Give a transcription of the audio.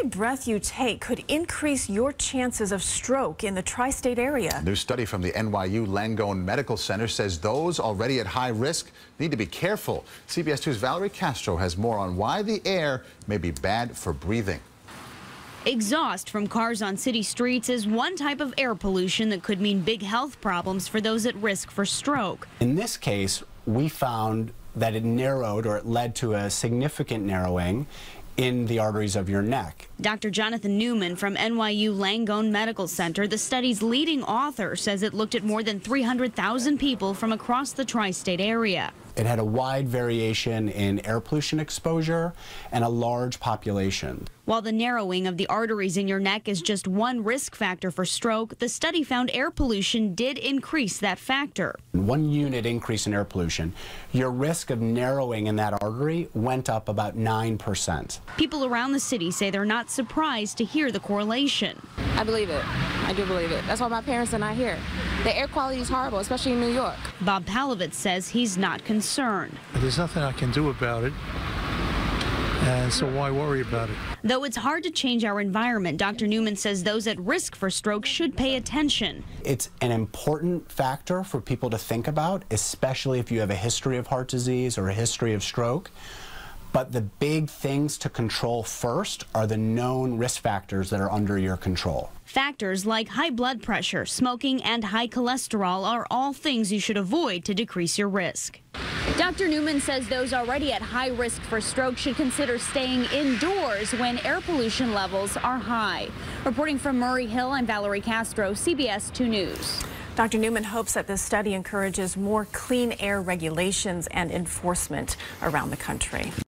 breath you take could increase your chances of stroke in the tri-state area. A new study from the NYU Langone Medical Center says those already at high risk need to be careful. CBS 2's Valerie Castro has more on why the air may be bad for breathing. Exhaust from cars on city streets is one type of air pollution that could mean big health problems for those at risk for stroke. In this case, we found that it narrowed, or it led to a significant narrowing in the arteries of your neck. Dr. Jonathan Newman from NYU Langone Medical Center, the study's leading author, says it looked at more than 300,000 people from across the tri-state area. It had a wide variation in air pollution exposure and a large population. While the narrowing of the arteries in your neck is just one risk factor for stroke, the study found air pollution did increase that factor. 1 unit increase in air pollution, your risk of narrowing in that artery went up about 9%. People around the city say they're not surprised to hear the correlation. I believe it. I do believe it. That's why my parents are not here. The air quality is horrible, especially in New York. Bob Palovitz says he's not concerned. There's nothing I can do about it, and so why worry about it? Though it's hard to change our environment, Dr. Newman says those at risk for stroke should pay attention. It's an important factor for people to think about, especially if you have a history of heart disease or a history of stroke. But the big things to control first are the known risk factors that are under your control. Factors like high blood pressure, smoking, and high cholesterol are all things you should avoid to decrease your risk. Dr. Newman says those already at high risk for stroke should consider staying indoors when air pollution levels are high. Reporting from Murray Hill, I'm Valerie Castro, CBS 2 News. Dr. Newman hopes that this study encourages more clean air regulations and enforcement around the country.